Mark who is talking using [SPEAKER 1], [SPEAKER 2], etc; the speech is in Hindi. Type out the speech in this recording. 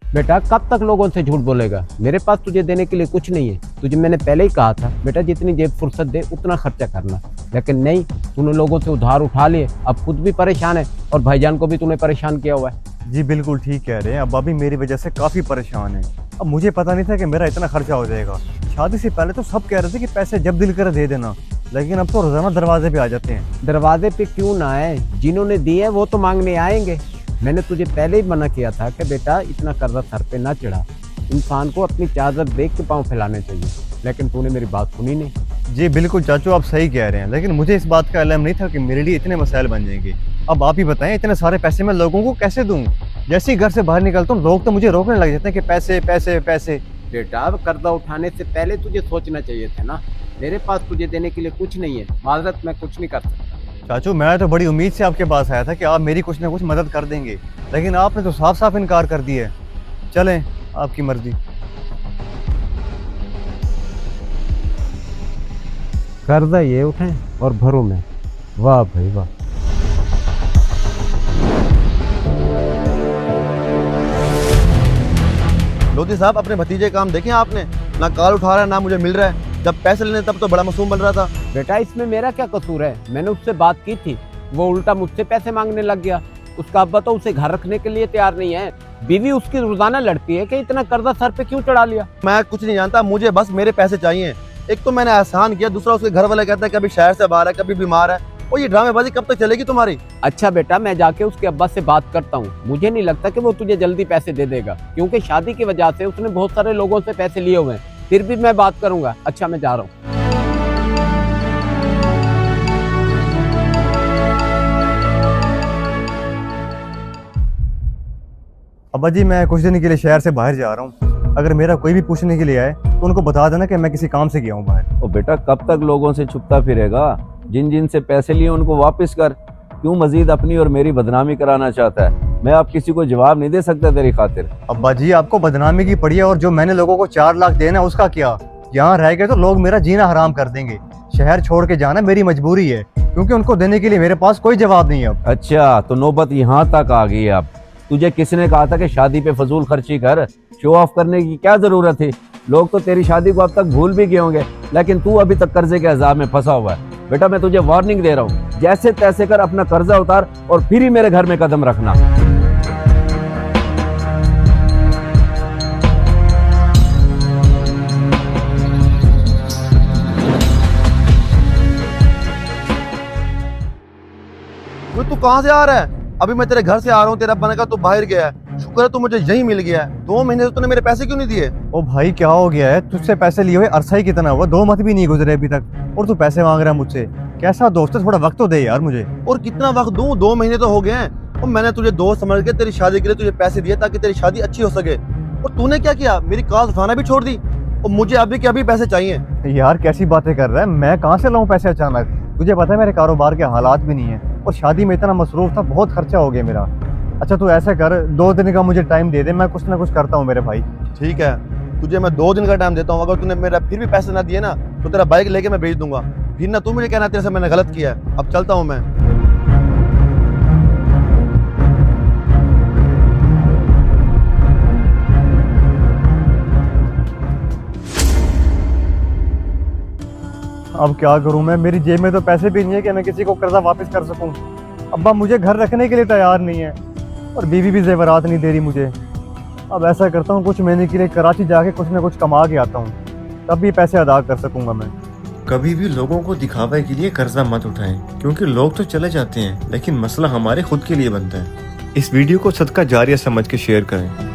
[SPEAKER 1] बेटा कब तक लोगों से झूठ बोलेगा? मेरे पास तुझे देने के लिए कुछ नहीं है। तुझे मैंने पहले ही कहा था बेटा जितनी जेब फुर्सत दे उतना खर्चा करना, लेकिन नहीं, तूने लोगों से उधार उठा लिए, अब खुद भी परेशान है और भाईजान को भी तूने परेशान किया हुआ है।
[SPEAKER 2] जी बिल्कुल ठीक कह रहे हैं, अब अभी मेरी वजह से काफ़ी परेशान है। अब मुझे पता नहीं था कि मेरा इतना खर्चा हो जाएगा। शादी से पहले तो सब कह रहे थे कि पैसे जब दिल करे दे देना, लेकिन अब तो रोजाना दरवाजे पे आ जाते हैं।
[SPEAKER 1] दरवाजे पे क्यों ना आए, जिन्होंने दिए हैं वो तो मांगने आएंगे। मैंने तुझे पहले ही मना किया था कि बेटा इतना कर्जा सर पे ना चढ़ा, इंसान को अपनी चादर देख के पाँव फैलाने चाहिए, लेकिन तूने मेरी बात सुनी नहीं।
[SPEAKER 2] जी बिल्कुल चाचू, आप सही कह रहे हैं, लेकिन मुझे इस बात का इल्म नहीं था कि मेरे लिए इतने मसाइल बन जाएंगे। अब आप ही बताएं, इतने सारे पैसे मैं लोगों को कैसे दूं? जैसे ही घर से बाहर निकलता हूँ लोग तो मुझे रोकने लग जाते हैं कि पैसे पैसे पैसे।
[SPEAKER 1] बेटा अब कर्जा उठाने से पहले तुझे सोचना चाहिए था ना। मेरे पास तुझे देने के लिए कुछ नहीं है, माजरत मैं कुछ नहीं कर सकता।
[SPEAKER 2] चाचू मैं तो बड़ी उम्मीद से आपके पास आया था कि आप मेरी कुछ ना कुछ मदद कर देंगे, लेकिन आपने तो साफ साफ इनकार कर दिया है। चलें, आपकी मर्जी।
[SPEAKER 1] कर्जा ये उठाएं और भरो मैं। वाह भाई वाह।
[SPEAKER 3] लोधी साहब, अपने भतीजे काम देखे आपने? ना कॉल उठा रहा है ना मुझे मिल रहा है। जब पैसे लेने तब तो बड़ा मासूम बन रहा था।
[SPEAKER 1] बेटा इसमें मेरा क्या कसूर है? मैंने उससे बात की थी, वो उल्टा मुझसे पैसे मांगने लग गया। उसका अब्बा तो उसे घर रखने के लिए तैयार नहीं है। बीवी उसकी रोजाना लड़ती है कि इतना कर्जा सर पे क्यों चढ़ा लिया।
[SPEAKER 3] मैं कुछ नहीं जानता, मुझे बस मेरे पैसे चाहिए। एक तो मैंने एहसान किया, दूसरा उसके घर वाले कहते हैं कभी शहर से बाहर है, कभी बीमार है। और ये ड्रामेबाजी कब तक चलेगी तुम्हारी?
[SPEAKER 1] अच्छा बेटा, मैं जाके उसके अब्बा से बात करता हूँ। मुझे नहीं लगता कि वो तुझे जल्दी पैसे दे देगा, क्योंकि शादी की वजह से उसने बहुत सारे लोगों से पैसे लिए हुए हैं। फिर भी मैं बात करूंगा। अच्छा मैं जा रहा हूँ।
[SPEAKER 2] अब्बा जी मैं कुछ दिन के लिए शहर से बाहर जा रहा हूँ, अगर मेरा कोई भी पूछने के लिए आए तो उनको बता देना कि मैं किसी काम से गया हूँ बाहर।
[SPEAKER 4] ओ बेटा, कब तक लोगों से छुपता फिरेगा? जिन जिन से पैसे लिए उनको वापस कर। क्यों मजीद अपनी और मेरी बदनामी कराना चाहता है? मैं अब किसी को जवाब नहीं दे सकता तेरी खातिर।
[SPEAKER 2] अब्बा जी आपको बदनामी की पड़ी है, और जो मैंने लोगों को 4 लाख देना उसका क्या? यहाँ रह गए तो लोग मेरा जीना हराम कर देंगे। शहर छोड़ के जाना मेरी मजबूरी है, क्योंकि उनको देने के लिए मेरे पास कोई जवाब नहीं है अब।
[SPEAKER 4] अच्छा, तो नौबत यहाँ तक आ गई है। अब तुझे किसने कहा था कि शादी पे फजूल खर्ची कर? शो ऑफ करने की क्या जरूरत थी? लोग तो तेरी शादी को अब तक भूल भी गए होंगे, लेकिन तू अभी तक कर्जे के अजाब में फंसा हुआ है। बेटा मैं तुझे वार्निंग दे रहा हूँ, जैसे तैसे कर अपना कर्जा उतार और फिर ही मेरे घर में कदम रखना।
[SPEAKER 3] तू कहाँ से आ रहा है? अभी मैं तेरे घर से आ रहा हूँ, तेरा बनेगा तू बाहर गया है। शुक्र है तू मुझे यही मिल गया है। 2 महीने से तूने मेरे पैसे क्यों नहीं दिए?
[SPEAKER 2] ओ भाई क्या हो गया है? तुझसे पैसे लिए हुए अरसा ही कितना हुआ, 2 महीने भी नहीं गुजरे अभी तक, और तू पैसे मांग रहा है मुझसे? कैसा दोस्त है, थोड़ा वक्त तो दे यार मुझे।
[SPEAKER 3] और कितना वक्त दूं? 2 महीने तो हो गए हैं। और मैंने तुझे दोस्त समझ के तेरी शादी के लिए तुझे पैसे दिए ताकि तेरी शादी अच्छी हो सके, और तूने क्या किया? मेरी कॉल उठाना भी छोड़ दी, और मुझे अभी के अभी पैसे चाहिए।
[SPEAKER 2] यार कैसी बातें कर रहा है? मैं कहाँ से लाऊं पैसे अचानक? तुझे पता है मेरे कारोबार के हालात भी नहीं है, और शादी में इतना मसरूफ था, बहुत खर्चा हो गया मेरा। अच्छा तू ऐसा कर, 2 दिन का मुझे टाइम दे दे, मैं कुछ ना कुछ करता हूँ मेरे भाई।
[SPEAKER 3] ठीक है, तुझे मैं 2 दिन का टाइम देता हूँ। अगर तूने मेरा फिर भी पैसे ना दिए ना तो तेरा बाइक लेके मैं भेज दूंगा। फिर ना तू मुझे कहना तेरे से मैंने गलत किया है। अब चलता हूँ मैं।
[SPEAKER 2] अब क्या करूं मैं? मेरी जेब में तो पैसे भी नहीं है कि मैं किसी को कर्जा वापस कर सकूं। अब्बा मुझे घर रखने के लिए तैयार नहीं है, और बीवी भी जेवरात नहीं दे रही मुझे। अब ऐसा करता हूँ, कुछ महीने के लिए कराची जाके कुछ ना कुछ कमा के आता हूँ, तब भी पैसे अदा कर सकूंगा मैं।
[SPEAKER 5] कभी भी लोगों को दिखावे के लिए कर्जा मत उठाएं, क्योंकि लोग तो चले जाते हैं, लेकिन मसला हमारे खुद के लिए बनता है। इस वीडियो को सदका जारिया समझ के शेयर करें।